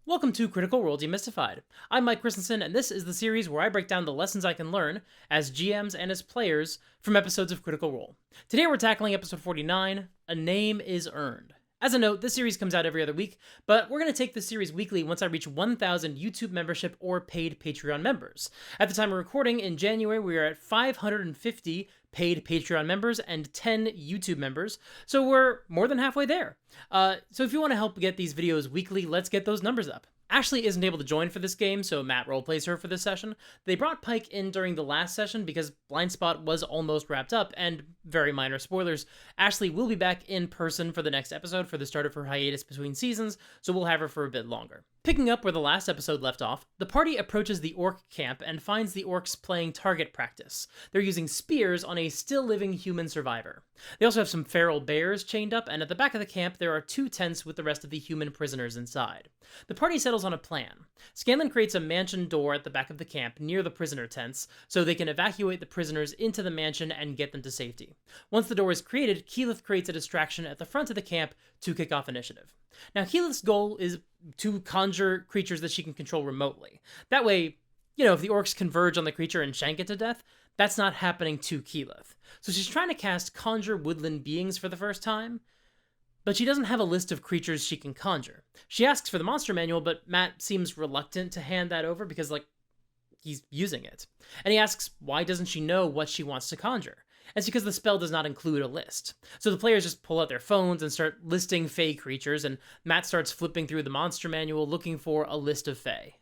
Welcome to Critical Role Demystified. I'm Mike Christensen, and this is the series where I break down the lessons I can learn as GMs and as players from episodes of Critical Role. Today we're tackling episode 49, A Name is Earned. As a note, this series comes out every other week, but we're going to take this series weekly once I reach 1,000 YouTube membership or paid Patreon members. At the time of recording, in January, we are at 550 paid Patreon members and 10 YouTube members, so we're more than halfway there. So if you want to help get these videos weekly, let's get those numbers up. Ashley isn't able to join for this game, so Matt roleplays her for this session. They brought Pike in during the last session because Blind Spot was almost wrapped up, and very minor spoilers, Ashley will be back in person for the next episode for the start of her hiatus between seasons, so we'll have her for a bit longer. Picking up where the last episode left off, the party approaches the orc camp and finds the orcs playing target practice. They're using spears on a still-living human survivor. They also have some feral bears chained up, and at the back of the camp there are 2 tents with the rest of the human prisoners inside. The party settles on a plan. Scanlan creates a mansion door at the back of the camp near the prisoner tents, so they can evacuate the prisoners into the mansion and get them to safety. Once the door is created, Keyleth creates a distraction at the front of the camp to kick off initiative. Now, Keyleth's goal is to conjure creatures that she can control remotely. That way, if the orcs converge on the creature and shank it to death, that's not happening to Keyleth. So she's trying to cast Conjure Woodland Beings for the first time, but she doesn't have a list of creatures she can conjure. She asks for the monster manual, but Matt seems reluctant to hand that over because, he's using it. And he asks, why doesn't she know what she wants to conjure? It's because the spell does not include a list. So the players just pull out their phones and start listing Fae creatures, and Matt starts flipping through the monster manual looking for a list of Fae.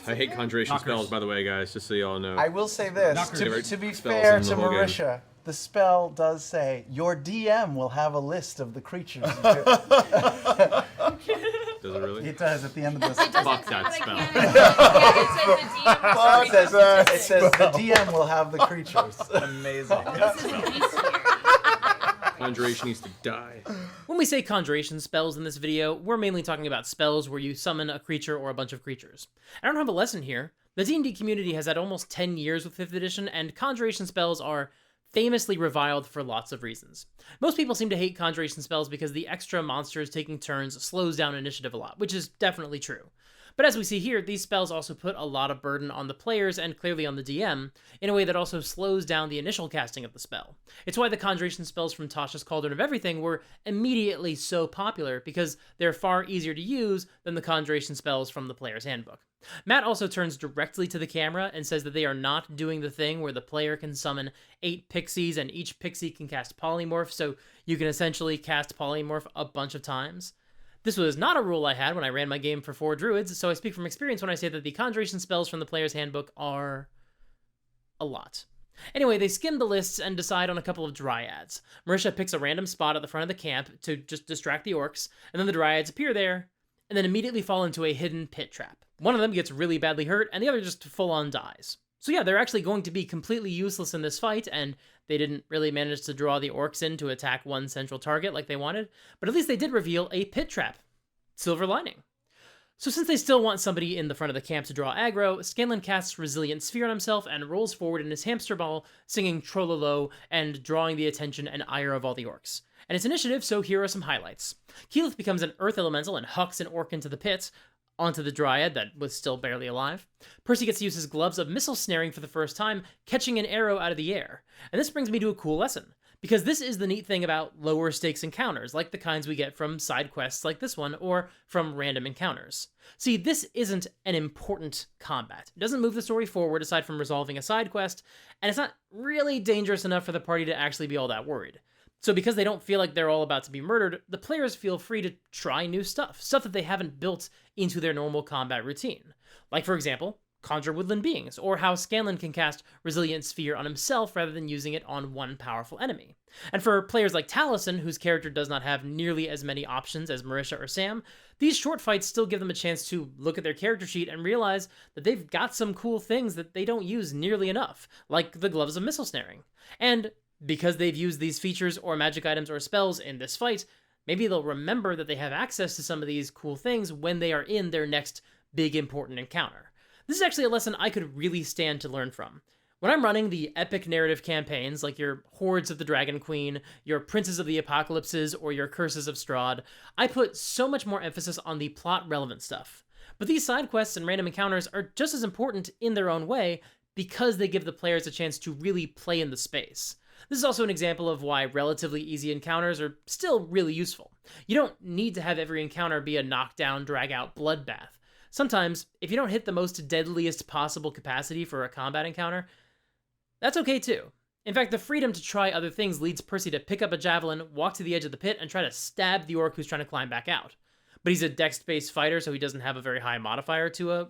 I hate conjuration spells, by the way, guys, just so you all know. I will say this, to be fair to Marisha, the spell does say, your DM will have a list of the creatures. Does it really? It does at the end of this. Fuck that spell. It says the DM will have the creatures. Amazing. Conjuration needs to die. When we say conjuration spells in this video, we're mainly talking about spells where you summon a creature or a bunch of creatures. I don't have a lesson here. The D&D community has had almost 10 years with 5th edition, and conjuration spells are famously reviled for lots of reasons. Most people seem to hate conjuration spells because the extra monsters taking turns slows down initiative a lot, which is definitely true. But as we see here, these spells also put a lot of burden on the players and clearly on the DM in a way that also slows down the initial casting of the spell. It's why the conjuration spells from Tasha's Cauldron of Everything were immediately so popular, because they're far easier to use than the conjuration spells from the player's handbook. Matt also turns directly to the camera and says that they are not doing the thing where the player can summon 8 pixies and each pixie can cast polymorph, so you can essentially cast polymorph a bunch of times. This was not a rule I had when I ran my game for 4 druids, so I speak from experience when I say that the conjuration spells from the player's handbook are a lot. Anyway, they skim the lists and decide on a couple of dryads. Marisha picks a random spot at the front of the camp to just distract the orcs, and then the dryads appear there, and then immediately fall into a hidden pit trap. One of them gets really badly hurt, and the other just full-on dies. So yeah, they're actually going to be completely useless in this fight, and they didn't really manage to draw the orcs in to attack one central target like they wanted, but at least they did reveal a pit trap. Silver lining. So since they still want somebody in the front of the camp to draw aggro, Scanlan casts Resilient Sphere on himself and rolls forward in his hamster ball, singing Trollolo and drawing the attention and ire of all the orcs. And it's initiative, so here are some highlights. Keyleth becomes an earth elemental and hucks an orc into the pit, onto the dryad that was still barely alive. Percy gets to use his gloves of missile snaring for the first time, catching an arrow out of the air. And this brings me to a cool lesson, because this is the neat thing about lower stakes encounters, like the kinds we get from side quests like this one, or from random encounters. See, this isn't an important combat. It doesn't move the story forward aside from resolving a side quest, and it's not really dangerous enough for the party to actually be all that worried. So because they don't feel like they're all about to be murdered, the players feel free to try new stuff that they haven't built into their normal combat routine. Like, for example, Conjure Woodland Beings, or how Scanlan can cast Resilient Sphere on himself rather than using it on one powerful enemy. And for players like Taliesin, whose character does not have nearly as many options as Marisha or Sam, these short fights still give them a chance to look at their character sheet and realize that they've got some cool things that they don't use nearly enough, like the gloves of missile snaring. And because they've used these features or magic items or spells in this fight, maybe they'll remember that they have access to some of these cool things when they are in their next big important encounter. This is actually a lesson I could really stand to learn from. When I'm running the epic narrative campaigns, like your Hordes of the Dragon Queen, your Princes of the Apocalypses, or your Curses of Strahd, I put so much more emphasis on the plot-relevant stuff. But these side quests and random encounters are just as important in their own way because they give the players a chance to really play in the space. This is also an example of why relatively easy encounters are still really useful. You don't need to have every encounter be a knockdown, drag-out bloodbath. Sometimes, if you don't hit the most deadliest possible capacity for a combat encounter, that's okay too. In fact, the freedom to try other things leads Percy to pick up a javelin, walk to the edge of the pit, and try to stab the orc who's trying to climb back out. But he's a dex-based fighter, so he doesn't have a very high modifier to a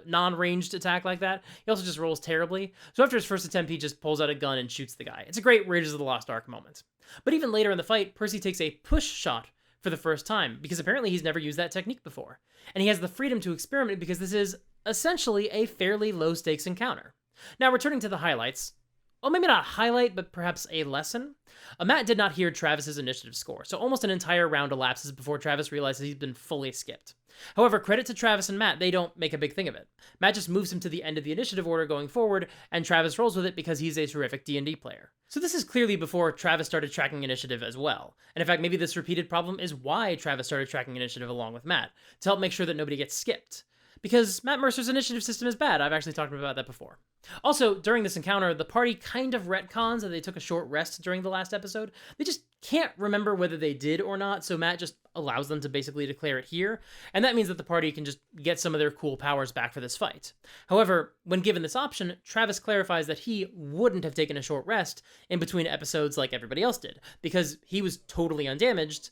non-ranged attack like that. He also just rolls terribly. So after his first attempt, he just pulls out a gun and shoots the guy. It's a great Raiders of the Lost Ark moment. But even later in the fight, Percy takes a push shot for the first time, because apparently he's never used that technique before. And he has the freedom to experiment because this is essentially a fairly low-stakes encounter. Now, returning to the highlights, well, maybe not a highlight, but perhaps a lesson. Matt did not hear Travis's initiative score, so almost an entire round elapses before Travis realizes he's been fully skipped. However, credit to Travis and Matt, they don't make a big thing of it. Matt just moves him to the end of the initiative order going forward, and Travis rolls with it because he's a terrific D&D player. So this is clearly before Travis started tracking initiative as well. And in fact, maybe this repeated problem is why Travis started tracking initiative along with Matt, to help make sure that nobody gets skipped. Because Matt Mercer's initiative system is bad. I've actually talked about that before. Also, during this encounter, the party kind of retcons that they took a short rest during the last episode. They just can't remember whether they did or not, so Matt just allows them to basically declare it here, and that means that the party can just get some of their cool powers back for this fight. However, when given this option, Travis clarifies that he wouldn't have taken a short rest in between episodes like everybody else did, because he was totally undamaged,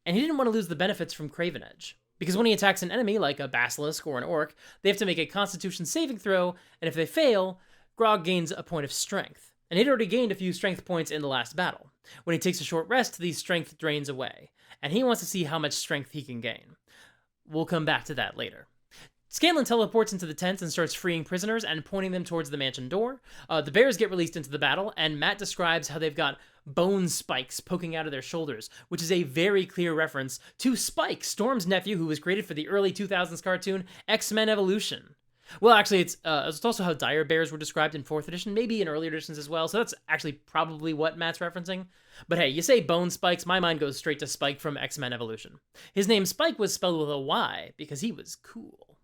and he didn't want to lose the benefits from Craven Edge. Because when he attacks an enemy, like a basilisk or an orc, they have to make a constitution saving throw, and if they fail, Grog gains a point of strength. And he'd already gained a few strength points in the last battle. When he takes a short rest, the strength drains away, and he wants to see how much strength he can gain. We'll come back to that later. Scanlan teleports into the tent and starts freeing prisoners and pointing them towards the mansion door. The bears get released into the battle, and Matt describes how they've got bone spikes poking out of their shoulders, which is a very clear reference to Spike, Storm's nephew, who was created for the early 2000s cartoon X-Men Evolution. Well, actually, it's also how dire bears were described in 4th edition, maybe in earlier editions as well, so that's actually probably what Matt's referencing. But hey, you say bone spikes, my mind goes straight to Spike from X-Men Evolution. His name Spike was spelled with a Y, because he was cool.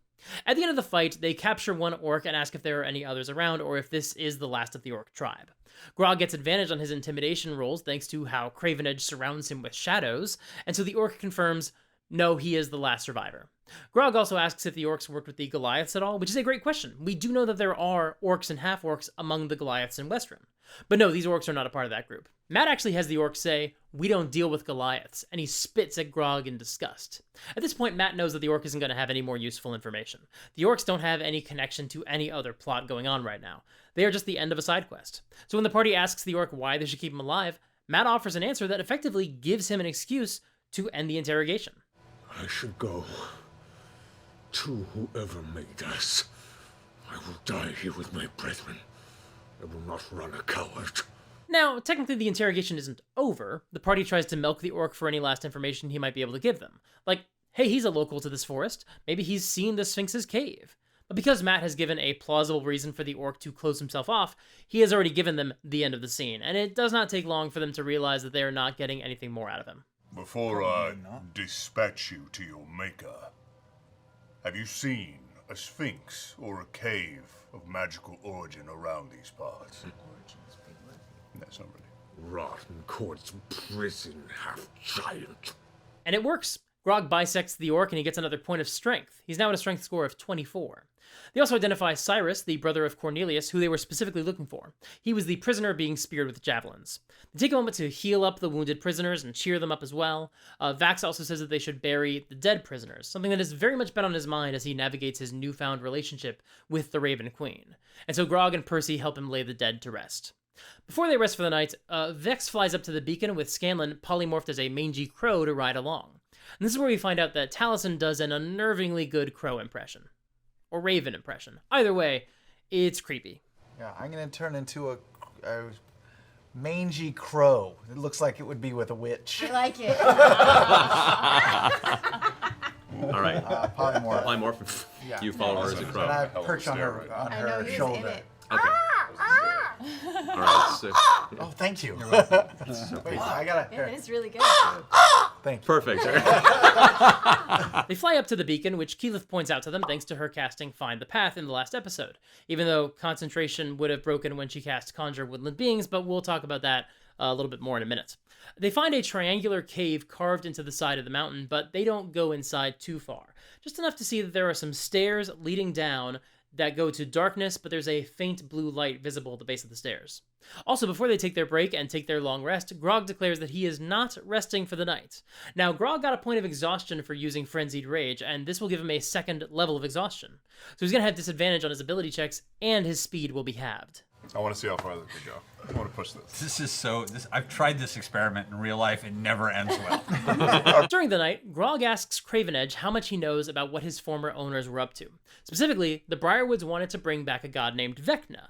At the end of the fight, they capture one orc and ask if there are any others around, or if this is the last of the orc tribe. Grog gets advantage on his intimidation rolls thanks to how Craven Edge surrounds him with shadows, and so the orc confirms, no, he is the last survivor. Grog also asks if the orcs worked with the Goliaths at all, which is a great question. We do know that there are orcs and half-orcs among the Goliaths in Westruun. But no, these orcs are not a part of that group. Matt actually has the orcs say, "We don't deal with Goliaths," and he spits at Grog in disgust. At this point, Matt knows that the orc isn't going to have any more useful information. The orcs don't have any connection to any other plot going on right now. They are just the end of a side quest. So when the party asks the orc why they should keep him alive, Matt offers an answer that effectively gives him an excuse to end the interrogation. I should go to whoever made us. I will die here with my brethren. I will not run a coward. Now, technically the interrogation isn't over. The party tries to milk the orc for any last information he might be able to give them. Like, hey, he's a local to this forest. Maybe he's seen the Sphinx's cave. But because Matt has given a plausible reason for the orc to close himself off, he has already given them the end of the scene, and it does not take long for them to realize that they are not getting anything more out of him. Before I dispatch you to your maker, have you seen a sphinx or a cave of magical origin around these parts? That's not really. Rotten court's prison half-giant. And it works. Grog bisects the orc and he gets another point of strength. He's now at a strength score of 24. They also identify Cyrus, the brother of Cornelius, who they were specifically looking for. He was the prisoner being speared with javelins. They take a moment to heal up the wounded prisoners and cheer them up as well. Vax also says that they should bury the dead prisoners, something that has very much been on his mind as he navigates his newfound relationship with the Raven Queen. And so Grog and Percy help him lay the dead to rest. Before they rest for the night, Vex flies up to the beacon with Scanlan polymorphed as a mangy crow to ride along. And this is where we find out that Taliesin does an unnervingly good crow impression. Or raven impression. Either way, it's creepy. Yeah, I'm going to turn into a mangy crow. It looks like it would be with a witch. I like it. All right. Polymorph. Polymorph. Yeah. You follow her as a crow. And I perch on her, I know, he was in shoulder. it. Okay. All right. So, Oh, thank you. so Wait, I gotta. Yeah, it's really good. Thank you. Perfect. They fly up to the beacon, which Keyleth points out to them thanks to her casting Find the Path in the last episode, even though concentration would have broken when she cast Conjure Woodland Beings, but we'll talk about that a little bit more in a minute. They find a triangular cave carved into the side of the mountain, but they don't go inside too far, just enough to see that there are some stairs leading down that go to darkness, but there's a faint blue light visible at the base of the stairs. Also, before they take their break and take their long rest, Grog declares that he is not resting for the night. Now, Grog got a point of exhaustion for using Frenzied Rage, and this will give him a second level of exhaustion. So he's going to have disadvantage on his ability checks, and his speed will be halved. I want to see how far this can go. I want to push this. I've tried this experiment in real life. It never ends well. During the night, Grog asks Cravenedge how much he knows about what his former owners were up to. Specifically, the Briarwoods wanted to bring back a god named Vecna.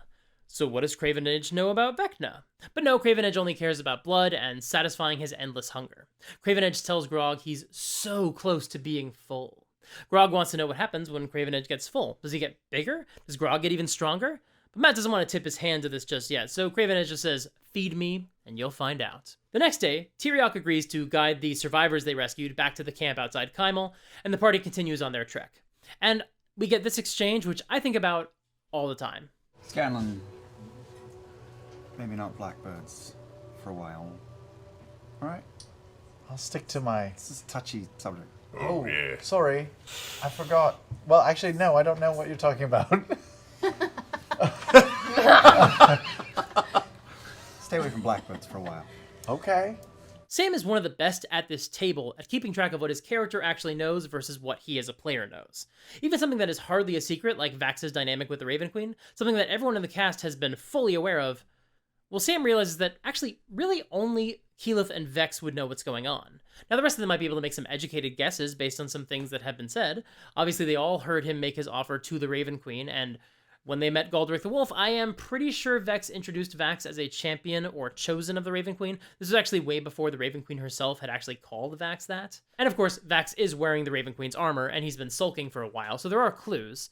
So what does Cravenedge know about Vecna? But no, Cravenedge only cares about blood and satisfying his endless hunger. Cravenedge tells Grog he's so close to being full. Grog wants to know what happens when Cravenedge gets full. Does he get bigger? Does Grog get even stronger? But Matt doesn't want to tip his hand to this just yet, so Cravenedge just says, "Feed me, and you'll find out." The next day, Tyriok agrees to guide the survivors they rescued back to the camp outside Kymel, and the party continues on their trek. And we get this exchange, which I think about all the time. Scanlan, maybe not blackbirds for a while. All right? I'll stick to my... This is a touchy subject. Oh, yeah. Sorry, I forgot. Well, actually, no, I don't know what you're talking about. Stay away from blackbirds for a while. Okay. Sam is one of the best at this table at keeping track of what his character actually knows versus what he as a player knows. Even something that is hardly a secret, like Vax's dynamic with the Raven Queen, something that everyone in the cast has been fully aware of, well, Sam realizes that actually really only Keyleth and Vex would know what's going on. Now, the rest of them might be able to make some educated guesses based on some things that have been said. Obviously, they all heard him make his offer to the Raven Queen, and when they met Galdrick the Wolf, I am pretty sure Vex introduced Vax as a champion or chosen of the Raven Queen. This was actually way before the Raven Queen herself had actually called Vax that. And of course, Vax is wearing the Raven Queen's armor, and he's been sulking for a while, so there are clues.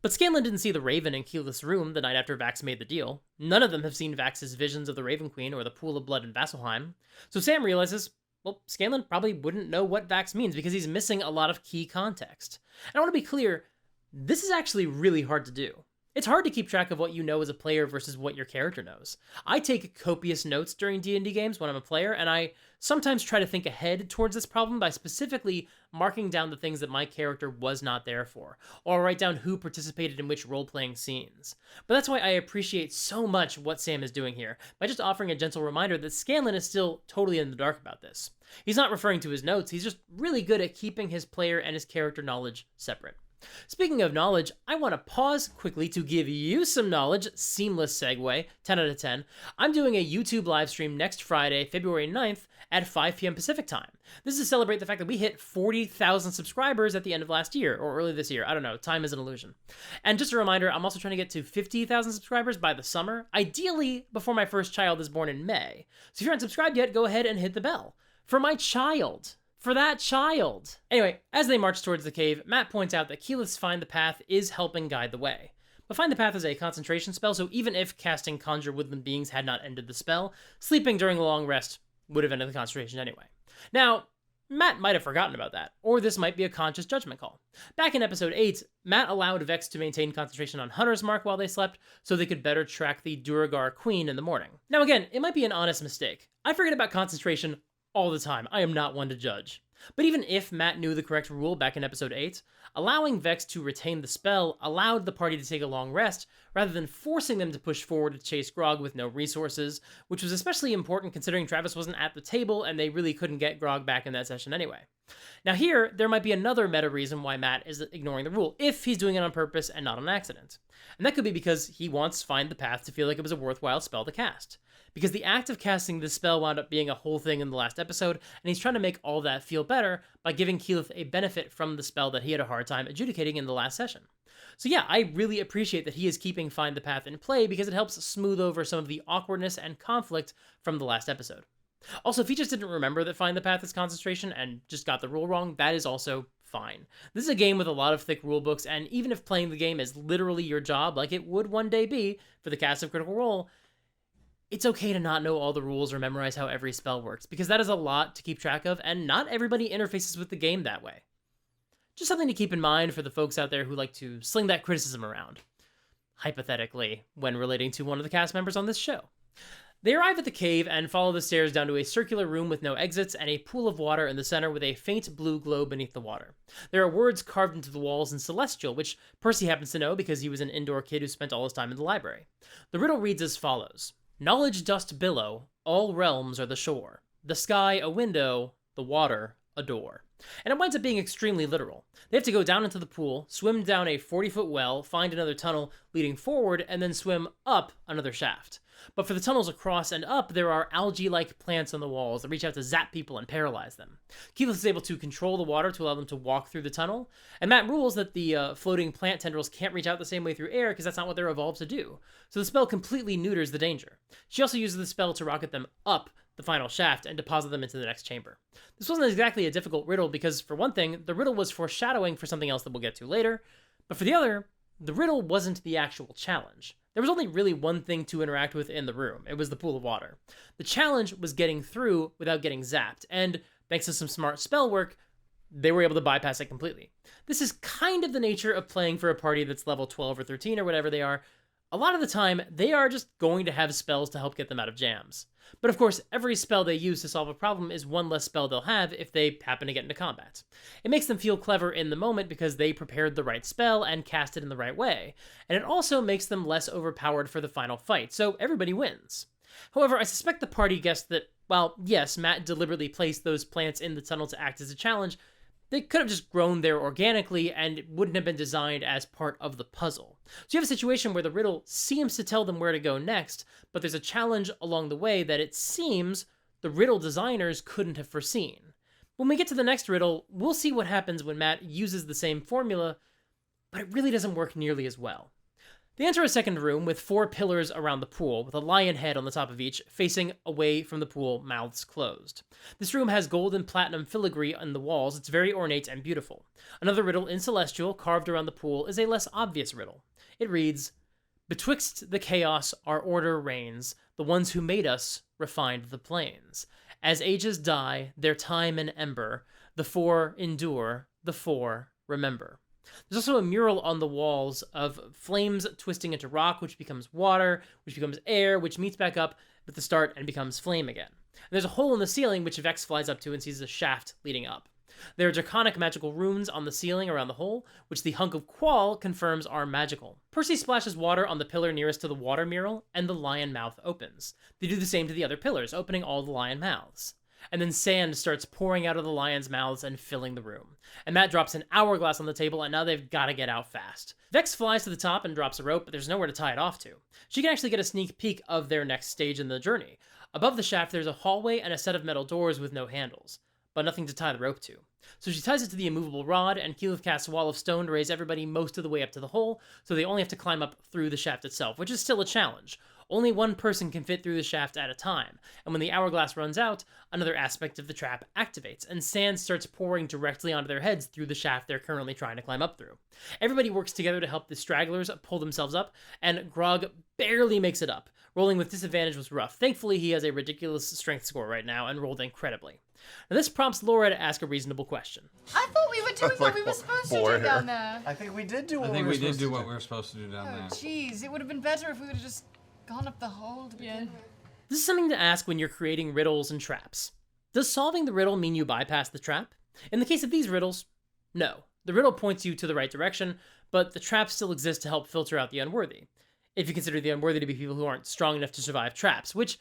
But Scanlan didn't see the Raven in Keyleth's room the night after Vax made the deal. None of them have seen Vax's visions of the Raven Queen or the Pool of Blood in Vasselheim. So Sam realizes, well, Scanlan probably wouldn't know what Vax means because he's missing a lot of key context. And I want to be clear, this is actually really hard to do. It's hard to keep track of what you know as a player versus what your character knows. I take copious notes during D&D games when I'm a player, and I sometimes try to think ahead towards this problem by specifically marking down the things that my character was not there for, or write down who participated in which role-playing scenes. But that's why I appreciate so much what Sam is doing here, by just offering a gentle reminder that Scanlan is still totally in the dark about this. He's not referring to his notes, he's just really good at keeping his player and his character knowledge separate. Speaking of knowledge, I want to pause quickly to give you some knowledge. Seamless segue, 10 out of 10. I'm doing a YouTube live stream next Friday, February 9th at 5 p.m. Pacific time. This is to celebrate the fact that we hit 40,000 subscribers at the end of last year, or early this year. I don't know, time is an illusion. And just a reminder, I'm also trying to get to 50,000 subscribers by the summer, ideally before my first child is born in May. So if you aren't subscribed yet, go ahead and hit the bell. For my child. For that child. Anyway, as they march towards the cave, Matt points out that Keyleth's Find the Path is helping guide the way. But Find the Path is a concentration spell, so even if casting Conjure Woodland Beings had not ended the spell, sleeping during a long rest would have ended the concentration anyway. Now, Matt might have forgotten about that, or this might be a conscious judgment call. Back in episode 8, Matt allowed Vex to maintain concentration on Hunter's Mark while they slept, so they could better track the Duragar Queen in the morning. Now again, it might be an honest mistake. I forget about concentration all the time. I am not one to judge. But even if Matt knew the correct rule back in episode 8, allowing Vex to retain the spell allowed the party to take a long rest, rather than forcing them to push forward to chase Grog with no resources, which was especially important considering Travis wasn't at the table and they really couldn't get Grog back in that session anyway. Now here, there might be another meta reason why Matt is ignoring the rule, if he's doing it on purpose and not on accident. And that could be because he wants Find the Path to feel like it was a worthwhile spell to cast. Because the act of casting this spell wound up being a whole thing in the last episode, and he's trying to make all that feel better by giving Keyleth a benefit from the spell that he had a hard time adjudicating in the last session. So yeah, I really appreciate that he is keeping Find the Path in play because it helps smooth over some of the awkwardness and conflict from the last episode. Also, if he just didn't remember that Find the Path is concentration and just got the rule wrong, that is also fine. This is a game with a lot of thick rulebooks, and even if playing the game is literally your job, like it would one day be for the cast of Critical Role, it's okay to not know all the rules or memorize how every spell works, because that is a lot to keep track of, and not everybody interfaces with the game that way. Just something to keep in mind for the folks out there who like to sling that criticism around, hypothetically, when relating to one of the cast members on this show. They arrive at the cave and follow the stairs down to a circular room with no exits and a pool of water in the center with a faint blue glow beneath the water. There are words carved into the walls in Celestial, which Percy happens to know because he was an indoor kid who spent all his time in the library. The riddle reads as follows. Knowledge dost billow, all realms are the shore. The sky a window, the water a door. And it winds up being extremely literal. They have to go down into the pool, swim down a 40-foot well, find another tunnel leading forward, and then swim up another shaft. But for the tunnels across and up, there are algae-like plants on the walls that reach out to zap people and paralyze them. Keyleth is able to control the water to allow them to walk through the tunnel, and Matt rules that the floating plant tendrils can't reach out the same way through air because that's not what they're evolved to do. So the spell completely neuters the danger. She also uses the spell to rocket them up the final shaft and deposit them into the next chamber. This wasn't exactly a difficult riddle because, for one thing, the riddle was foreshadowing for something else that we'll get to later, but for the other, the riddle wasn't the actual challenge. There was only really one thing to interact with in the room. It was the pool of water. The challenge was getting through without getting zapped, and thanks to some smart spell work, they were able to bypass it completely. This is kind of the nature of playing for a party that's level 12 or 13 or whatever they are. A lot of the time, they are just going to have spells to help get them out of jams. But of course, every spell they use to solve a problem is one less spell they'll have if they happen to get into combat. It makes them feel clever in the moment because they prepared the right spell and cast it in the right way, and it also makes them less overpowered for the final fight, so everybody wins. However, I suspect the party guessed that, while yes, Matt deliberately placed those plants in the tunnel to act as a challenge, they could have just grown there organically and it wouldn't have been designed as part of the puzzle. So you have a situation where the riddle seems to tell them where to go next, but there's a challenge along the way that it seems the riddle designers couldn't have foreseen. When we get to the next riddle, we'll see what happens when Matt uses the same formula, but it really doesn't work nearly as well. They enter a second room with 4 pillars around the pool, with a lion head on the top of each, facing away from the pool, mouths closed. This room has gold and platinum filigree on the walls. It's very ornate and beautiful. Another riddle in Celestial, carved around the pool, is a less obvious riddle. It reads, Betwixt the chaos our order reigns, the ones who made us refined the plains. As ages die, their time and ember, the 4 endure, the 4 remember. There's also a mural on the walls of flames twisting into rock, which becomes water, which becomes air, which meets back up at the start and becomes flame again. And there's a hole in the ceiling, which Vex flies up to and sees a shaft leading up. There are draconic magical runes on the ceiling around the hole, which the hunk of Qual confirms are magical. Percy splashes water on the pillar nearest to the water mural, and the lion mouth opens. They do the same to the other pillars, opening all the lion mouths. And then sand starts pouring out of the lions' mouths and filling the room. And Matt drops an hourglass on the table, and now they've got to get out fast. Vex flies to the top and drops a rope, but there's nowhere to tie it off to. She can actually get a sneak peek of their next stage in the journey. Above the shaft, there's a hallway and a set of metal doors with no handles, but nothing to tie the rope to. So she ties it to the immovable rod, and Keyleth casts a wall of stone to raise everybody most of the way up to the hole, so they only have to climb up through the shaft itself, which is still a challenge. Only one person can fit through the shaft at a time, and when the hourglass runs out, another aspect of the trap activates, and sand starts pouring directly onto their heads through the shaft they're currently trying to climb up through. Everybody works together to help the stragglers pull themselves up, and Grog barely makes it up. Rolling with disadvantage was rough. Thankfully, he has a ridiculous strength score right now and rolled incredibly. Now this prompts Laura to ask a reasonable question. I thought we were doing what we were supposed to do down there. I think we did do what I we think were we supposed did do to what do. we were supposed to do down there. Oh, jeez. It would have been better if we would have just gone up the hole to begin with. This is something to ask when you're creating riddles and traps. Does solving the riddle mean you bypass the trap? In the case of these riddles, no. The riddle points you to the right direction, but the traps still exist to help filter out the unworthy. If you consider the unworthy to be people who aren't strong enough to survive traps, which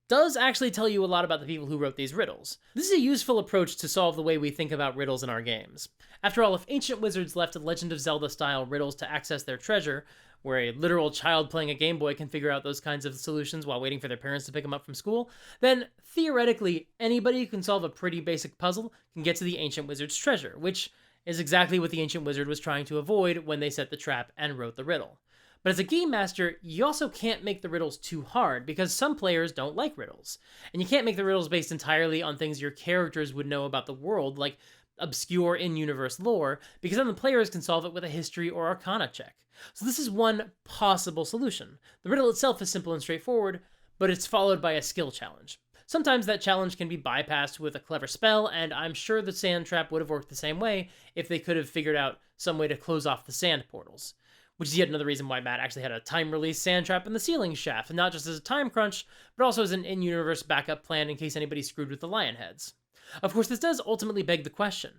does actually tell you a lot about the people who wrote these riddles. This is a useful approach to solve the way we think about riddles in our games. After all, if ancient wizards left Legend of Zelda-style riddles to access their treasure, where a literal child playing a Game Boy can figure out those kinds of solutions while waiting for their parents to pick them up from school, then theoretically, anybody who can solve a pretty basic puzzle can get to the ancient wizard's treasure, which is exactly what the ancient wizard was trying to avoid when they set the trap and wrote the riddle. But as a game master, you also can't make the riddles too hard, because some players don't like riddles. And you can't make the riddles based entirely on things your characters would know about the world, like obscure in-universe lore, because then the players can solve it with a history or arcana check. So this is one possible solution. The riddle itself is simple and straightforward, but it's followed by a skill challenge. Sometimes that challenge can be bypassed with a clever spell, and I'm sure the sand trap would have worked the same way if they could have figured out some way to close off the sand portals. Which is yet another reason why Matt actually had a time-release sand trap in the ceiling shaft, and not just as a time crunch, but also as an in-universe backup plan in case anybody screwed with the lion heads. Of course, this does ultimately beg the question.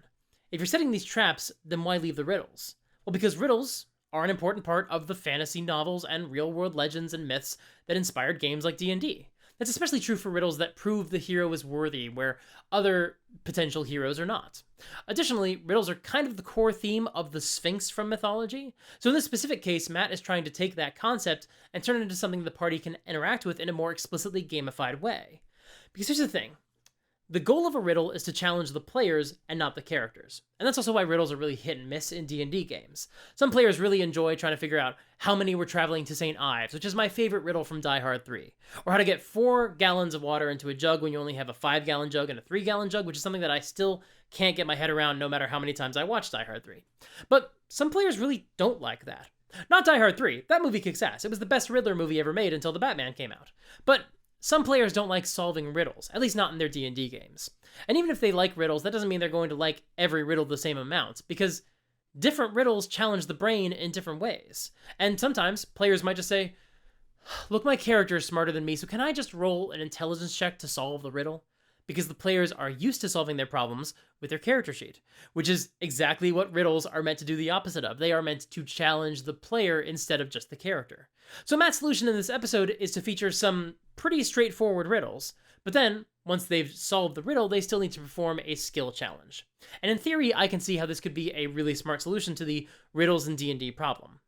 If you're setting these traps, then why leave the riddles? Well, because riddles are an important part of the fantasy novels and real-world legends and myths that inspired games like D&D. That's especially true for riddles that prove the hero is worthy, where other potential heroes are not. Additionally, riddles are kind of the core theme of the Sphinx from mythology, so in this specific case, Matt is trying to take that concept and turn it into something the party can interact with in a more explicitly gamified way. Because here's the thing. The goal of a riddle is to challenge the players and not the characters. And that's also why riddles are really hit and miss in D&D games. Some players really enjoy trying to figure out how many were traveling to St. Ives, which is my favorite riddle from Die Hard 3. Or how to get 4 gallons of water into a jug when you only have a 5-gallon jug and a 3-gallon jug, which is something that I still can't get my head around no matter how many times I watch Die Hard 3. But some players really don't like that. Not Die Hard 3. That movie kicks ass. It was the best Riddler movie ever made until the Batman came out. But some players don't like solving riddles, at least not in their D&D games. And even if they like riddles, that doesn't mean they're going to like every riddle the same amount, because different riddles challenge the brain in different ways. And sometimes players might just say, look, my character is smarter than me, so can I just roll an intelligence check to solve the riddle? Because the players are used to solving their problems with their character sheet, which is exactly what riddles are meant to do the opposite of. They are meant to challenge the player instead of just the character. So Matt's solution in this episode is to feature some pretty straightforward riddles, but then, once they've solved the riddle, they still need to perform a skill challenge. And in theory, I can see how this could be a really smart solution to the riddles in D&D problem.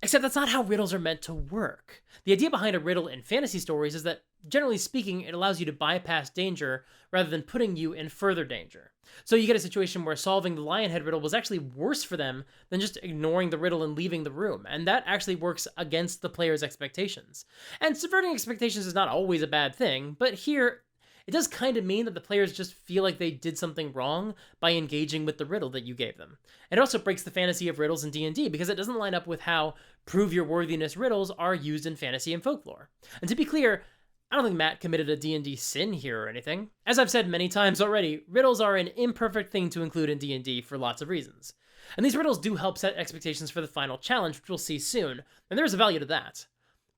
Except that's not how riddles are meant to work. The idea behind a riddle in fantasy stories is that, generally speaking, it allows you to bypass danger rather than putting you in further danger. So you get a situation where solving the Lionhead riddle was actually worse for them than just ignoring the riddle and leaving the room, and that actually works against the player's expectations. And subverting expectations is not always a bad thing, but here, it does kind of mean that the players just feel like they did something wrong by engaging with the riddle that you gave them. And it also breaks the fantasy of riddles in D&D because it doesn't line up with how prove your worthiness riddles are used in fantasy and folklore. And to be clear, I don't think Matt committed a D&D sin here or anything. As I've said many times already, riddles are an imperfect thing to include in D&D for lots of reasons. And these riddles do help set expectations for the final challenge, which we'll see soon, and there is a value to that.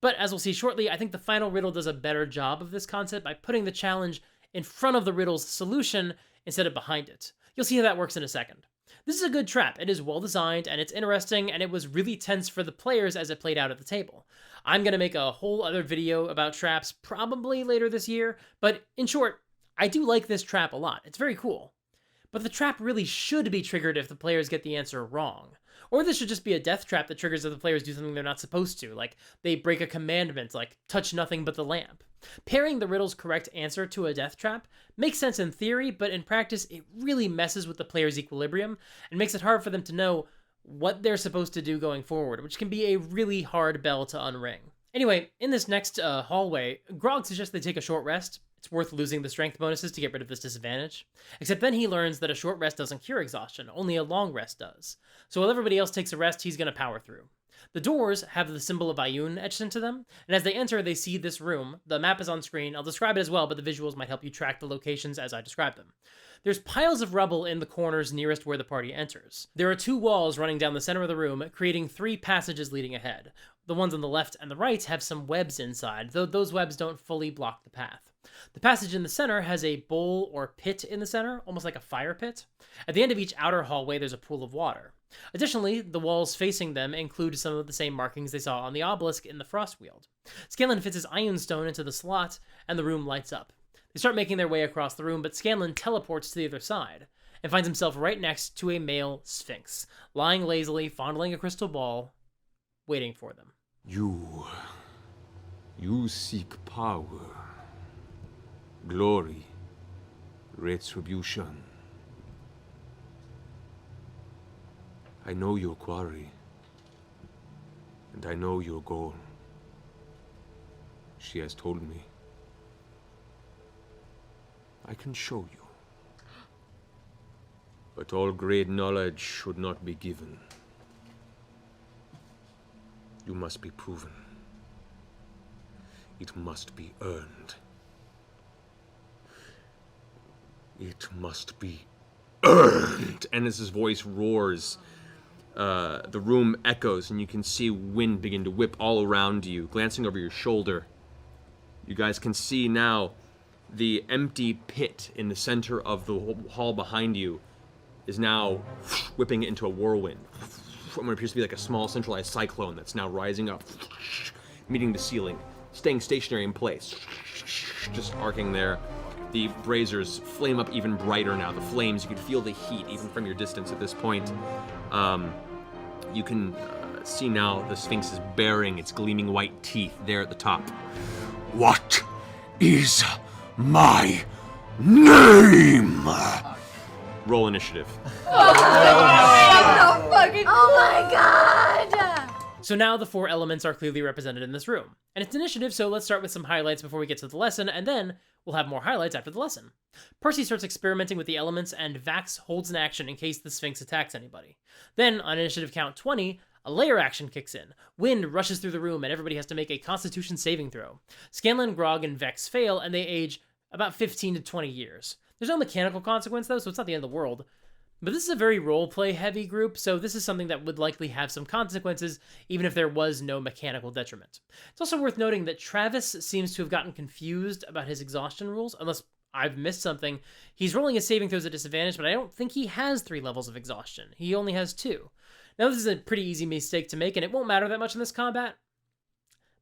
But as we'll see shortly, I think the final riddle does a better job of this concept by putting the challenge in front of the riddle's solution instead of behind it. You'll see how that works in a second. This is a good trap. It is well designed, and it's interesting, and it was really tense for the players as it played out at the table. I'm going to make a whole other video about traps probably later this year, but in short, I do like this trap a lot. It's very cool. But the trap really should be triggered if the players get the answer wrong. Or this should just be a death trap that triggers if the players do something they're not supposed to, like they break a commandment, like touch nothing but the lamp. Pairing the riddle's correct answer to a death trap makes sense in theory, but in practice it really messes with the player's equilibrium and makes it hard for them to know what they're supposed to do going forward, which can be a really hard bell to unring. Anyway, in this next hallway, Grog suggests they take a short rest. It's worth losing the strength bonuses to get rid of this disadvantage. Except then he learns that a short rest doesn't cure exhaustion, only a long rest does. So while everybody else takes a rest, he's going to power through. The doors have the symbol of Ioun etched into them, and as they enter, they see this room. The map is on screen. I'll describe it as well, but the visuals might help you track the locations as I describe them. There's piles of rubble in the corners nearest where the party enters. There are 2 walls running down the center of the room, creating 3 passages leading ahead. The ones on the left and the right have some webs inside, though those webs don't fully block the path. The passage in the center has a bowl or pit in the center, almost like a fire pit. At the end of each outer hallway, there's a pool of water. Additionally, the walls facing them include some of the same markings they saw on the obelisk in the Frostweald. Scanlan fits his Ioun stone into the slot, and the room lights up. They start making their way across the room, but Scanlan teleports to the other side, and finds himself right next to a male sphinx, lying lazily, fondling a crystal ball, waiting for them. You seek power, glory, retribution. I know your quarry, and I know your goal. She has told me. I can show you. But all great knowledge should not be given. You must be proven. It must be earned. It must be earned. And as his voice roars, the room echoes, and you can see wind begin to whip all around you. Glancing over your shoulder, you guys can see now the empty pit in the center of the hall behind you is now whipping into a whirlwind. What appears to be like a small centralized cyclone that's now rising up, meeting the ceiling, staying stationary in place, just arcing there. The braziers flame up even brighter now. The flames, you can feel the heat even from your distance at this point. You can see now the Sphinx is baring its gleaming white teeth there at the top. What is my name? Roll initiative. Oh my god! So now the 4 elements are clearly represented in this room. And it's initiative, so let's start with some highlights before we get to the lesson, and then we'll have more highlights after the lesson. Percy starts experimenting with the elements, and Vax holds an action in case the Sphinx attacks anybody. Then, on initiative count 20, a layer action kicks in. Wind rushes through the room, and everybody has to make a Constitution saving throw. Scanlan, Grog, and Vex fail, and they age about 15 to 20 years. There's no mechanical consequence, though, so it's not the end of the world. But this is a very roleplay heavy group, so this is something that would likely have some consequences, even if there was no mechanical detriment. It's also worth noting that Travis seems to have gotten confused about his exhaustion rules, unless I've missed something. He's rolling his saving throws at disadvantage, but I don't think he has 3 levels of exhaustion. He only has 2. Now this is a pretty easy mistake to make, and it won't matter that much in this combat.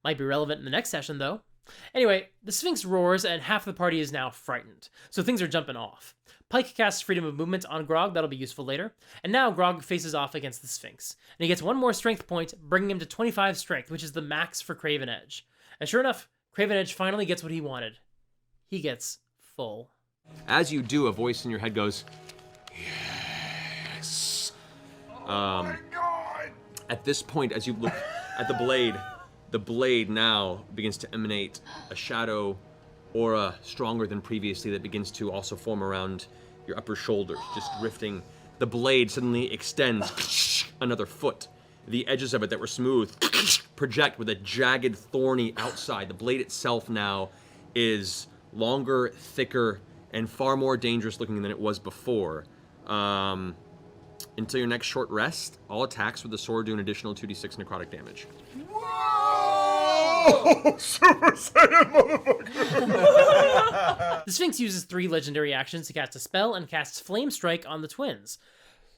Might be relevant in the next session, though. Anyway, the Sphinx roars, and half the party is now frightened, so things are jumping off. Pike casts freedom of movement on Grog, that'll be useful later, and now Grog faces off against the Sphinx, and he gets 1 more strength point, bringing him to 25 strength, which is the max for Craven Edge. And sure enough, Craven Edge finally gets what he wanted. He gets full. As you do, a voice in your head goes, Yes. At this point, as you look at the blade now begins to emanate a shadow aura stronger than previously that begins to also form around your upper shoulders, just drifting. The blade suddenly extends another foot. The edges of it that were smooth project with a jagged, thorny outside. The blade itself now is longer, thicker, and far more dangerous looking than it was before. Until your next short rest, all attacks with the sword do an additional 2d6 necrotic damage. Whoa! Super Saiyan motherfucker! The Sphinx uses 3 legendary actions to cast a spell and casts Flame Strike on the twins.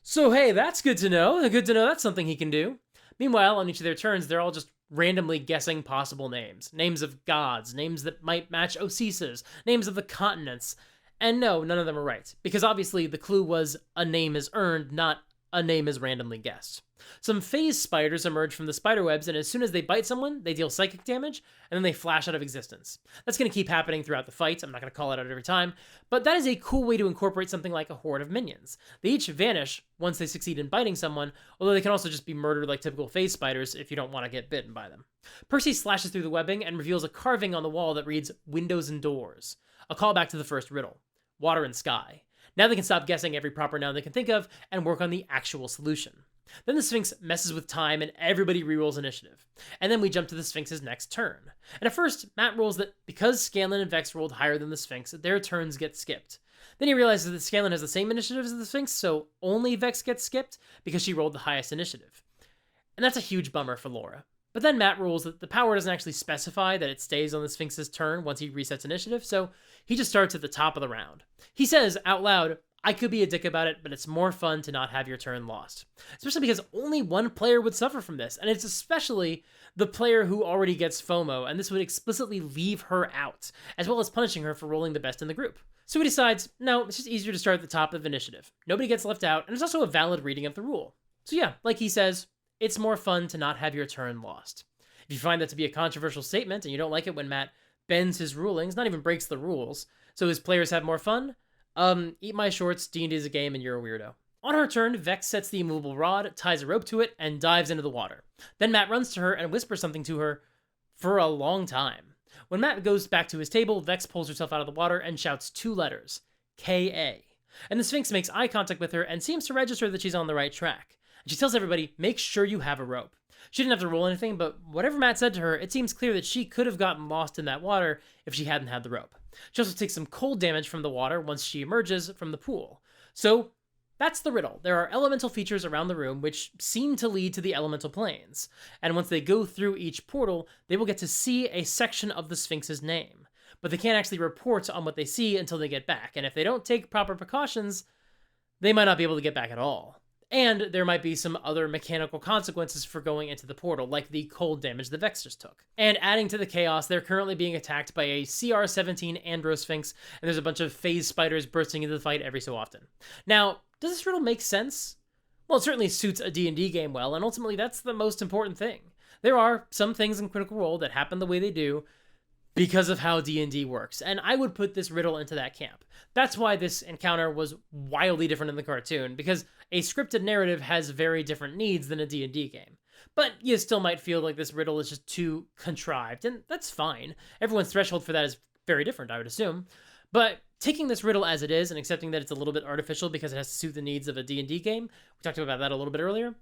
So hey, that's good to know. Good to know that's something he can do. Meanwhile, on each of their turns, they're all just randomly guessing possible names. Names of gods, names that might match Osisas, names of the continents. And no, none of them are right, because obviously the clue was a name is earned, not a name is randomly guessed. Some phase spiders emerge from the spider webs, and as soon as they bite someone, they deal psychic damage, and then they flash out of existence. That's going to keep happening throughout the fight. I'm not going to call it out every time, but that is a cool way to incorporate something like a horde of minions. They each vanish once they succeed in biting someone, although they can also just be murdered like typical phase spiders if you don't want to get bitten by them. Percy slashes through the webbing and reveals a carving on the wall that reads "Windows and Doors," a callback to the first riddle, water and sky. Now they can stop guessing every proper noun they can think of and work on the actual solution. Then the Sphinx messes with time and everybody rerolls initiative. And then we jump to the Sphinx's next turn. And at first, Matt rolls that because Scanlan and Vex rolled higher than the Sphinx, their turns get skipped. Then he realizes that Scanlan has the same initiative as the Sphinx, so only Vex gets skipped because she rolled the highest initiative. And that's a huge bummer for Laura. But then Matt rules that the power doesn't actually specify that it stays on the Sphinx's turn once he resets initiative, so he just starts at the top of the round. He says out loud, "I could be a dick about it, but it's more fun to not have your turn lost." Especially because only one player would suffer from this, and it's especially the player who already gets FOMO, and this would explicitly leave her out, as well as punishing her for rolling the best in the group. So he decides, no, it's just easier to start at the top of initiative. Nobody gets left out, and it's also a valid reading of the rule. So yeah, like he says, it's more fun to not have your turn lost. If you find that to be a controversial statement, and you don't like it when Matt bends his rulings, not even breaks the rules, so his players have more fun, eat my shorts, D&D is a game and you're a weirdo. On her turn, Vex sets the immovable rod, ties a rope to it, and dives into the water. Then Matt runs to her and whispers something to her for a long time. When Matt goes back to his table, Vex pulls herself out of the water and shouts 2 letters, K-A. And the Sphinx makes eye contact with her and seems to register that she's on the right track. And she tells everybody, make sure you have a rope. She didn't have to roll anything, but whatever Matt said to her, it seems clear that she could have gotten lost in that water if she hadn't had the rope. She also takes some cold damage from the water once she emerges from the pool. So that's the riddle. There are elemental features around the room which seem to lead to the elemental planes, and once they go through each portal, they will get to see a section of the Sphinx's name. But they can't actually report on what they see until they get back, and if they don't take proper precautions, they might not be able to get back at all. And there might be some other mechanical consequences for going into the portal, like the cold damage the Vex just took. And adding to the chaos, they're currently being attacked by a CR-17 Andro Sphinx, and there's a bunch of phase spiders bursting into the fight every so often. Now, does this riddle make sense? Well, it certainly suits a D&D game well, and ultimately that's the most important thing. There are some things in Critical Role that happen the way they do because of how D&D works, and I would put this riddle into that camp. That's why this encounter was wildly different in the cartoon, because a scripted narrative has very different needs than a D&D game. But you still might feel like this riddle is just too contrived, and that's fine. Everyone's threshold for that is very different, I would assume. But taking this riddle as it is and accepting that it's a little bit artificial because it has to suit the needs of a D&D game, we talked about that a little bit earlier,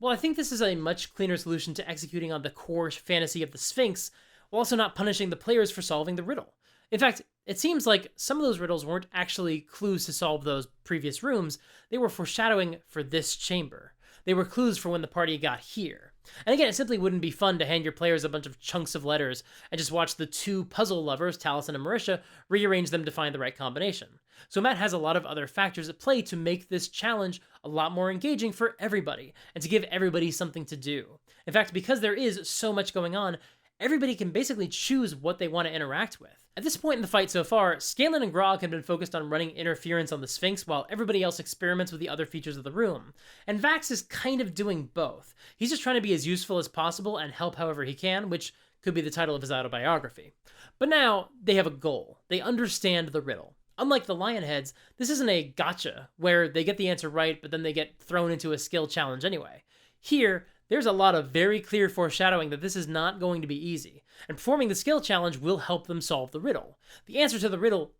well, I think this is a much cleaner solution to executing on the core fantasy of the Sphinx, while also not punishing the players for solving the riddle. In fact, it seems like some of those riddles weren't actually clues to solve those previous rooms, they were foreshadowing for this chamber. They were clues for when the party got here. And again, it simply wouldn't be fun to hand your players a bunch of chunks of letters and just watch the two puzzle lovers, Taliesin and Marisha, rearrange them to find the right combination. So Matt has a lot of other factors at play to make this challenge a lot more engaging for everybody, and to give everybody something to do. In fact, because there is so much going on, everybody can basically choose what they want to interact with. At this point in the fight so far, Scanlan and Grog have been focused on running interference on the Sphinx while everybody else experiments with the other features of the room. And Vax is kind of doing both. He's just trying to be as useful as possible and help however he can, which could be the title of his autobiography. But now, they have a goal. They understand the riddle. Unlike the Lionheads, this isn't a gotcha, where they get the answer right, but then they get thrown into a skill challenge anyway. Here, there's a lot of very clear foreshadowing that this is not going to be easy, and performing the skill challenge will help them solve the riddle. The answer to the riddle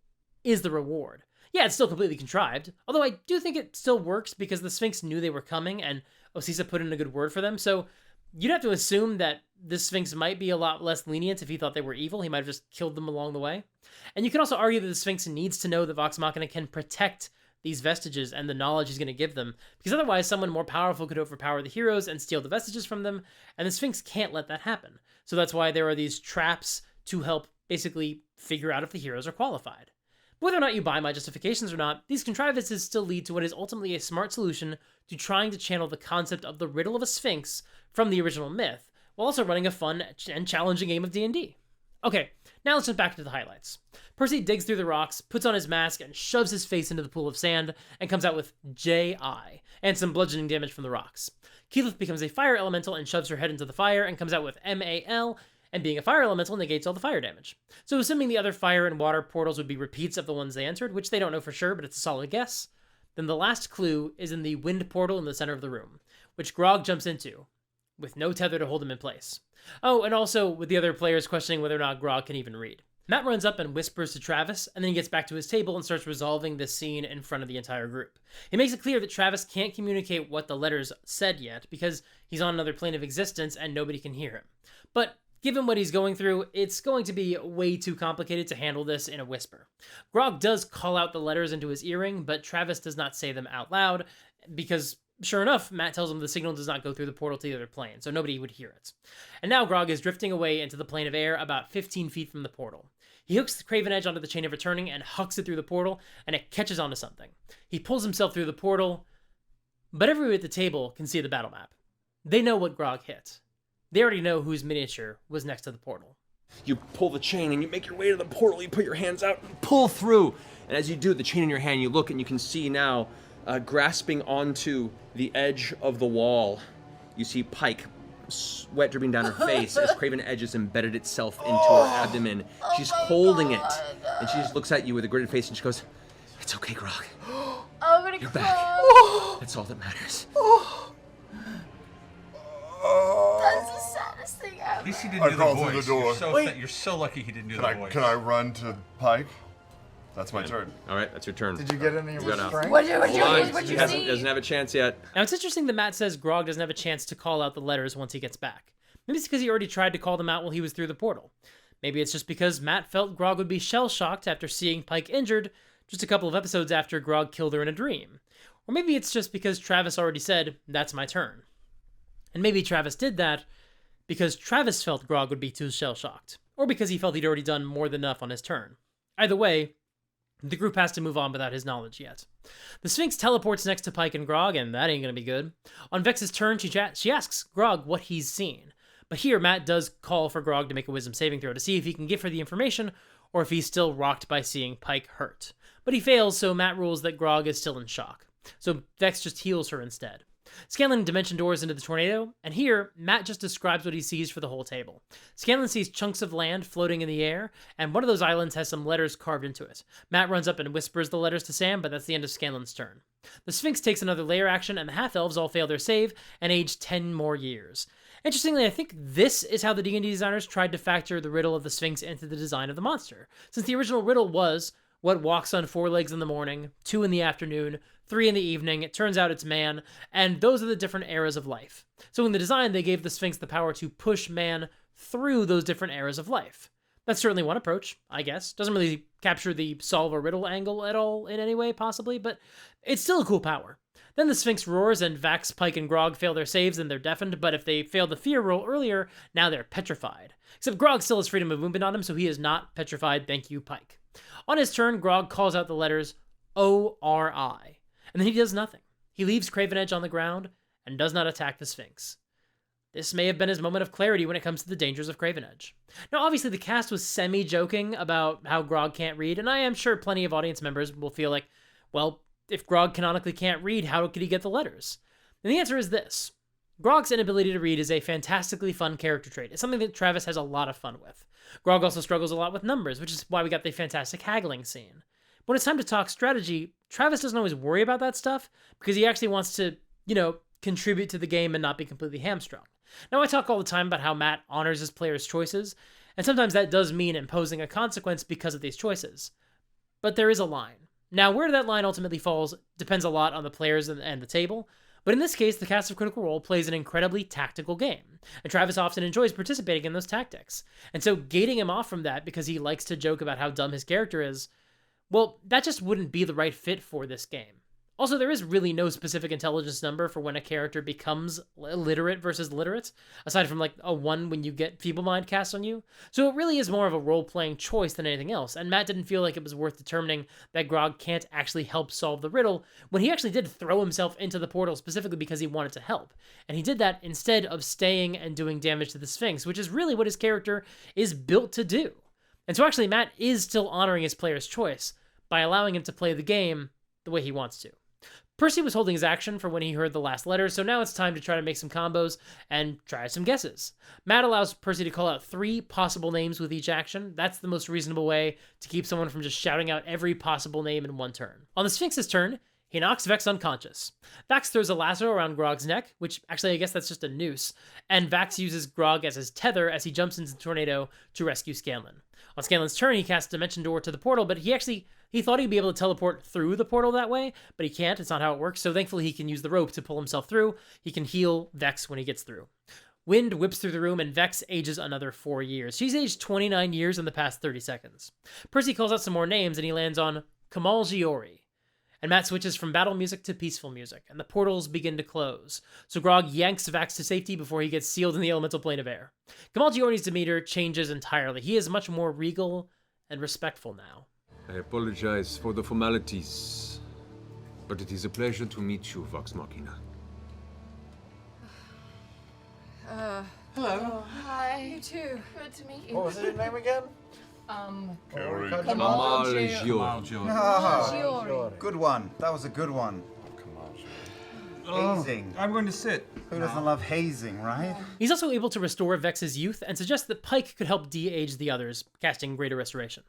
is the reward. Yeah, it's still completely contrived, although I do think it still works because the Sphinx knew they were coming, and Osisa put in a good word for them, so you'd have to assume that this Sphinx might be a lot less lenient if he thought they were evil. He might have just killed them along the way. And you can also argue that the Sphinx needs to know that Vox Machina can protect these vestiges and the knowledge he's going to give them, because otherwise someone more powerful could overpower the heroes and steal the vestiges from them, and the Sphinx can't let that happen. So that's why there are these traps to help basically figure out if the heroes are qualified. But whether or not you buy my justifications or not, these contrivances still lead to what is ultimately a smart solution to trying to channel the concept of the riddle of a Sphinx from the original myth, while also running a fun and challenging game of D&D. Okay, now let's jump back to the highlights. Percy digs through the rocks, puts on his mask, and shoves his face into the pool of sand, and comes out with J.I., and some bludgeoning damage from the rocks. Keyleth becomes a fire elemental and shoves her head into the fire, and comes out with M.A.L., and being a fire elemental negates all the fire damage. So assuming the other fire and water portals would be repeats of the ones they entered, which they don't know for sure, but it's a solid guess, then the last clue is in the wind portal in the center of the room, which Grog jumps into, with no tether to hold him in place. Oh, and also with the other players questioning whether or not Grog can even read. Matt runs up and whispers to Travis, and then he gets back to his table and starts resolving this scene in front of the entire group. He makes it clear that Travis can't communicate what the letters said yet, because he's on another plane of existence and nobody can hear him. But given what he's going through, it's going to be way too complicated to handle this in a whisper. Grog does call out the letters into his earring, but Travis does not say them out loud, because sure enough, Matt tells him the signal does not go through the portal to the other plane, so nobody would hear it. And now Grog is drifting away into the plane of air about 15 feet from the portal. He hooks the Craven Edge onto the Chain of Returning and hucks it through the portal, and it catches onto something. He pulls himself through the portal, but everyone at the table can see the battle map. They know what Grog hit. They already know whose miniature was next to the portal. You pull the chain and you make your way to the portal, you put your hands out and pull through. And as you do, the chain in your hand, you look and you can see now, grasping onto the edge of the wall, you see Pike, sweat dripping down her face as Craven Edge has embedded itself into her abdomen. She's holding it, and she just looks at you with a gritted face and she goes, "It's okay, Grog. I'm gonna You're cry. back. That's all that matters." That's the saddest thing ever. At least he didn't I do the crawled through voice. the door. You're so lucky he didn't do the voice. Can I run to Pike? That's my turn. All right, that's your turn. Did you get any got out. restraint? What Hold on. you He doesn't have a chance yet. Now, it's interesting that Matt says Grog doesn't have a chance to call out the letters once he gets back. Maybe it's because he already tried to call them out while he was through the portal. Maybe it's just because Matt felt Grog would be shell-shocked after seeing Pike injured just a couple of episodes after Grog killed her in a dream. Or maybe it's just because Travis already said, "That's my turn." And maybe Travis did that because Travis felt Grog would be too shell-shocked, or because he felt he'd already done more than enough on his turn. Either way, the group has to move on without his knowledge yet. The Sphinx teleports next to Pike and Grog, and that ain't gonna be good. On Vex's turn, she asks Grog what he's seen. But here, Matt does call for Grog to make a wisdom saving throw to see if he can give her the information, or if he's still rocked by seeing Pike hurt. But he fails, so Matt rules that Grog is still in shock. So Vex just heals her instead. Scanlan dimension doors into the tornado, and here, Matt just describes what he sees for the whole table. Scanlan sees chunks of land floating in the air, and one of those islands has some letters carved into it. Matt runs up and whispers the letters to Sam, but that's the end of Scanlan's turn. The Sphinx takes another layer action, and the half-elves all fail their save and age 10 more years. Interestingly, I think this is how the D&D designers tried to factor the riddle of the Sphinx into the design of the monster, since the original riddle was, what walks on 4 legs in the morning, 2 in the afternoon, 3 in the evening, it turns out it's man, and those are the different eras of life. So in the design, they gave the Sphinx the power to push man through those different eras of life. That's certainly one approach, I guess. Doesn't really capture the solve a riddle angle at all in any way, possibly, but it's still a cool power. Then the Sphinx roars, and Vax, Pike, and Grog fail their saves, and they're deafened, but if they failed the fear roll earlier, now they're petrified. Except Grog still has freedom of movement on him, so he is not petrified, thank you, Pike. On his turn, Grog calls out the letters O-R-I, and then he does nothing. He leaves Craven Edge on the ground, and does not attack the Sphinx. This may have been his moment of clarity when it comes to the dangers of Craven Edge. Now, obviously, the cast was semi-joking about how Grog can't read, and I am sure plenty of audience members will feel like, well, if Grog canonically can't read, how could he get the letters? And the answer is this. Grog's inability to read is a fantastically fun character trait. It's something that Travis has a lot of fun with. Grog also struggles a lot with numbers, which is why we got the fantastic haggling scene. When it's time to talk strategy, Travis doesn't always worry about that stuff, because he actually wants to, contribute to the game and not be completely hamstrung. Now, I talk all the time about how Matt honors his players' choices, and sometimes that does mean imposing a consequence because of these choices. But there is a line. Now, where that line ultimately falls depends a lot on the players and the table, but in this case, the cast of Critical Role plays an incredibly tactical game, and Travis often enjoys participating in those tactics. And so gating him off from that because he likes to joke about how dumb his character is, well, that just wouldn't be the right fit for this game. Also, there is really no specific intelligence number for when a character becomes illiterate versus literate, aside from like a 1 when you get Feeble Mind cast on you. So it really is more of a role-playing choice than anything else, and Matt didn't feel like it was worth determining that Grog can't actually help solve the riddle when he actually did throw himself into the portal specifically because he wanted to help. And he did that instead of staying and doing damage to the Sphinx, which is really what his character is built to do. And so actually, Matt is still honoring his player's choice by allowing him to play the game the way he wants to. Percy was holding his action for when he heard the last letter, so now it's time to try to make some combos and try some guesses. Matt allows Percy to call out 3 possible names with each action. That's the most reasonable way to keep someone from just shouting out every possible name in one turn. On the Sphinx's turn, he knocks Vex unconscious. Vax throws a lasso around Grog's neck, which actually I guess that's just a noose, and Vax uses Grog as his tether as he jumps into the tornado to rescue Scanlan. On Scanlan's turn, he casts Dimension Door to the portal, but he thought he'd be able to teleport through the portal that way, but he can't. It's not how it works, so thankfully he can use the rope to pull himself through. He can heal Vex when he gets through. Wind whips through the room, and Vex ages another 4 years. She's aged 29 years in the past 30 seconds. Percy calls out some more names, and he lands on Kamal Giori. And Matt switches from battle music to peaceful music, and the portals begin to close. So Grog yanks Vax to safety before he gets sealed in the elemental plane of air. Kamal Giori's demeanor changes entirely. He is much more regal and respectful now. I apologize for the formalities, but it is a pleasure to meet you, Vox Machina. Hello. Hi. You too. Good to meet you. What was your name again? Carrie. Kamal Giori. Giori. Ah, Giori. good one. That was a good one. Hazing. I'm going to sit. Who doesn't love hazing, right? He's also able to restore Vex's youth and suggests that Pike could help de-age the others, casting Greater Restoration.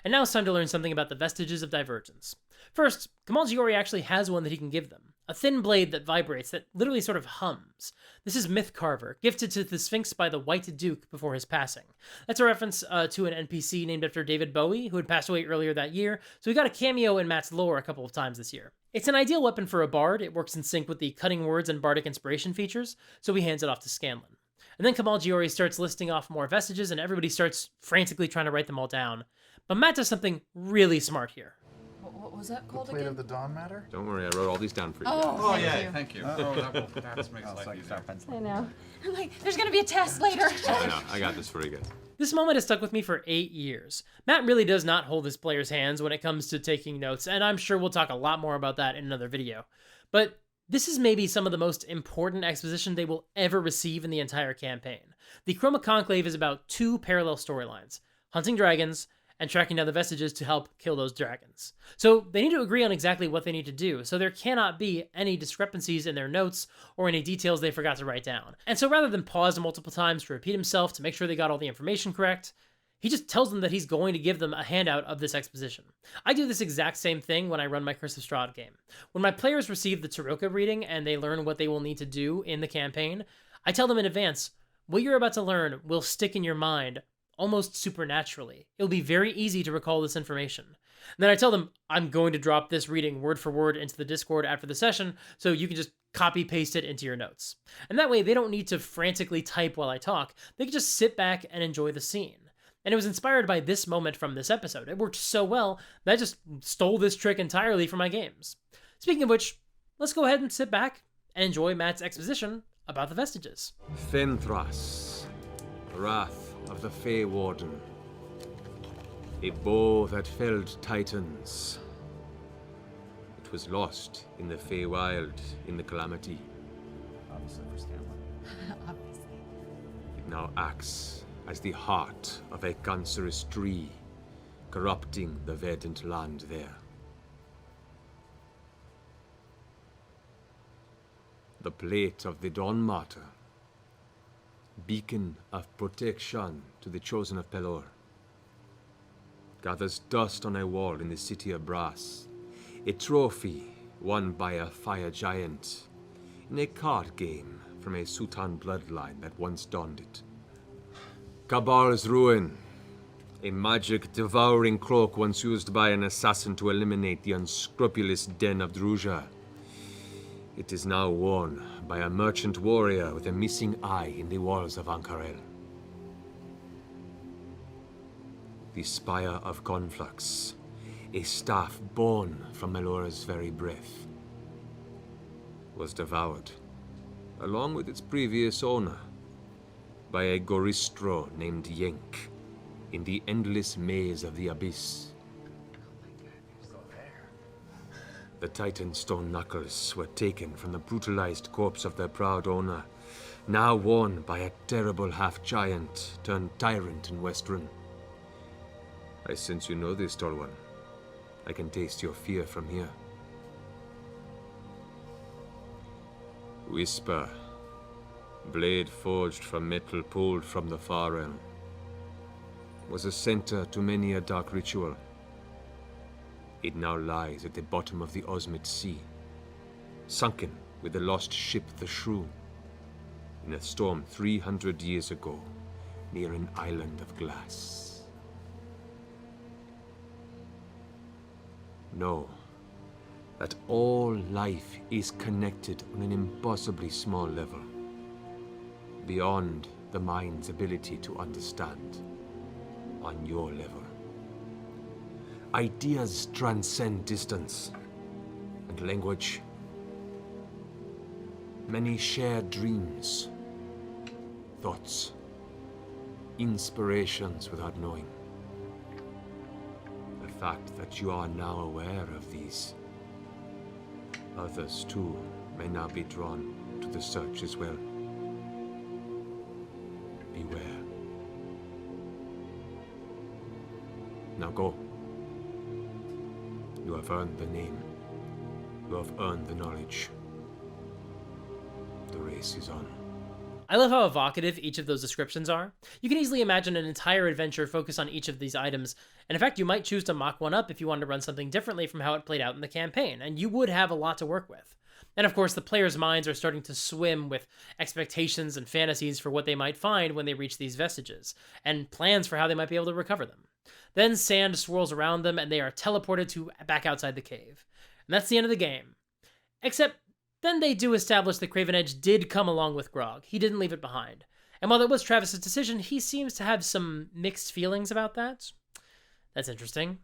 And now it's time to learn something about the vestiges of divergence. First, Kamal Giori actually has one that he can give them. a thin blade that vibrates, that literally sort of hums. This is Myth Carver, gifted to the Sphinx by the White Duke before his passing. That's a reference to an NPC named after David Bowie, who had passed away earlier that year, so we got a cameo in Matt's lore a couple of times this year. It's an ideal weapon for a bard. It works in sync with the cutting words and bardic inspiration features, so he hands it off to Scanlan. And then Kamal Giori starts listing off more vestiges, and everybody starts frantically trying to write them all down. But Matt does something really smart here. What was that The called plate again? of the dawn matter? Don't worry, I wrote all these down for you. Oh, Thank you. Oh, that makes life easier. I know. I'm like, there's gonna be a test later. I know, I got this for you guys. This moment has stuck with me for 8 years. Matt really does not hold his players' hands when it comes to taking notes, and I'm sure we'll talk a lot more about that in another video. But this is maybe some of the most important exposition they will ever receive in the entire campaign. The Chroma Conclave is about 2 parallel storylines: hunting dragons and tracking down the vestiges to help kill those dragons. So they need to agree on exactly what they need to do, so there cannot be any discrepancies in their notes or any details they forgot to write down. And so rather than pause multiple times to repeat himself to make sure they got all the information correct, he just tells them that he's going to give them a handout of this exposition. I do this exact same thing when I run my Curse of Strahd game. When my players receive the Tarokka reading and they learn what they will need to do in the campaign, I tell them in advance, what you're about to learn will stick in your mind almost supernaturally. It'll be very easy to recall this information. And then I tell them, I'm going to drop this reading word for word into the Discord after the session, so you can just copy paste it into your notes. And that way they don't need to frantically type while I talk, they can just sit back and enjoy the scene. And it was inspired by this moment from this episode. It worked so well that I just stole this trick entirely for my games. Speaking of which, let's go ahead and sit back and enjoy Matt's exposition about the vestiges. Fenthras, wrath of the Fey Warden, a bow that felled titans. It was lost in the Feywild in the Calamity. Obviously for Scanlan. Obviously. It now acts as the heart of a cancerous tree, corrupting the verdant land there. The plate of the Dawn Martyr, beacon of protection to the chosen of Pelor, gathers dust on a wall in the city of Brass, a trophy won by a fire giant in a card game from a Sutan bloodline that once donned it. Kabal's Ruin, a magic devouring cloak once used by an assassin to eliminate the unscrupulous den of Druja. It is now worn by a merchant warrior with a missing eye in the walls of Ankarel. The Spire of Conflux, a staff born from Melora's very breath, was devoured, along with its previous owner, by a Goristro named Yenk, in the endless maze of the Abyss. The Titan stone knuckles were taken from the brutalized corpse of their proud owner, now worn by a terrible half-giant turned tyrant in Westruun. I sense you know this, tall one. I can taste your fear from here. Whisper, blade forged from metal pulled from the far realm, was a center to many a dark ritual. It now lies at the bottom of the Osmit Sea, sunken with the lost ship the Shrew, in a storm 300 years ago, near an island of glass. Know that all life is connected on an impossibly small level, beyond the mind's ability to understand, on your level. Ideas transcend distance and language. Many share dreams, thoughts, inspirations without knowing. The fact that you are now aware of these, others too may now be drawn to the search as well. Beware. Now go. You have earned the name. You have earned the knowledge. The race is on. I love how evocative each of those descriptions are. You can easily imagine an entire adventure focused on each of these items, and in fact you might choose to mock one up if you wanted to run something differently from how it played out in the campaign, and you would have a lot to work with. And of course, the players' minds are starting to swim with expectations and fantasies for what they might find when they reach these vestiges, and plans for how they might be able to recover them. Then sand swirls around them, and they are teleported back outside the cave. And that's the end of the game. Except, then they do establish that Craven Edge did come along with Grog. He didn't leave it behind. And while it was Travis's decision, he seems to have some mixed feelings about that. That's interesting.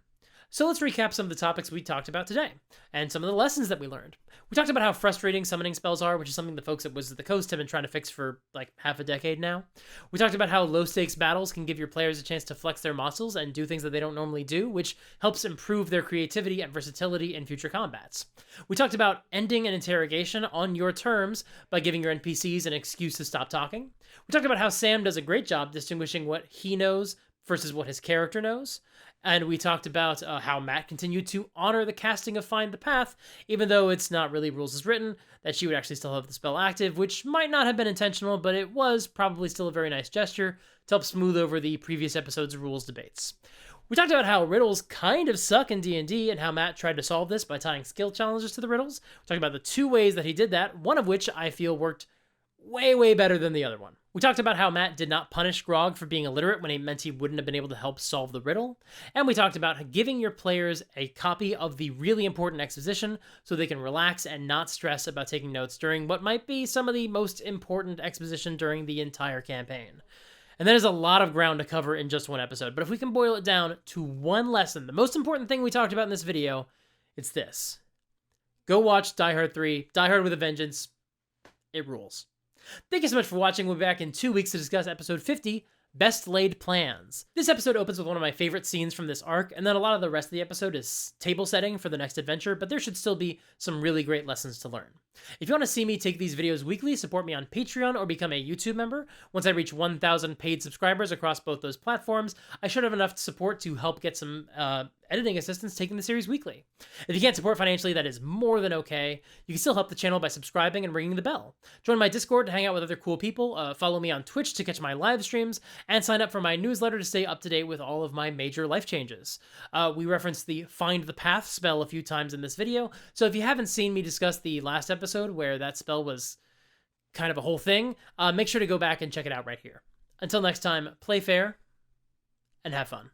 So let's recap some of the topics we talked about today, and some of the lessons that we learned. We talked about how frustrating summoning spells are, which is something the folks at Wizards of the Coast have been trying to fix for like half a decade now. We talked about how low-stakes battles can give your players a chance to flex their muscles and do things that they don't normally do, which helps improve their creativity and versatility in future combats. We talked about ending an interrogation on your terms by giving your NPCs an excuse to stop talking. We talked about how Sam does a great job distinguishing what he knows versus what his character knows. And we talked about how Matt continued to honor the casting of Find the Path, even though it's not really rules as written, that she would actually still have the spell active, which might not have been intentional, but it was probably still a very nice gesture to help smooth over the previous episode's rules debates. We talked about how riddles kind of suck in D&D and how Matt tried to solve this by tying skill challenges to the riddles. We talked about the 2 ways that he did that, one of which I feel worked way better than the other one. We talked about how Matt did not punish Grog for being illiterate when he meant he wouldn't have been able to help solve the riddle. And we talked about giving your players a copy of the really important exposition so they can relax and not stress about taking notes during what might be some of the most important exposition during the entire campaign. And that is a lot of ground to cover in just one episode, but if we can boil it down to one lesson, the most important thing we talked about in this video, it's this. Go watch Die Hard 3, Die Hard with a Vengeance. It rules. Thank you so much for watching. We'll be back in 2 weeks to discuss episode 50, Best Laid Plans. This episode opens with one of my favorite scenes from this arc, and then a lot of the rest of the episode is table setting for the next adventure, but there should still be some really great lessons to learn. If you want to see me take these videos weekly, support me on Patreon or become a YouTube member. Once I reach 1,000 paid subscribers across both those platforms, I should have enough support to help get some editing assistants taking the series weekly. If you can't support financially, that is more than okay. You can still help the channel by subscribing and ringing the bell. Join my Discord to hang out with other cool people, follow me on Twitch to catch my live streams, and sign up for my newsletter to stay up to date with all of my major life changes. We referenced the Find the Path spell a few times in this video, so if you haven't seen me discuss the last episode where that spell was kind of a whole thing, make sure to go back and check it out right here. Until next time, play fair and have fun.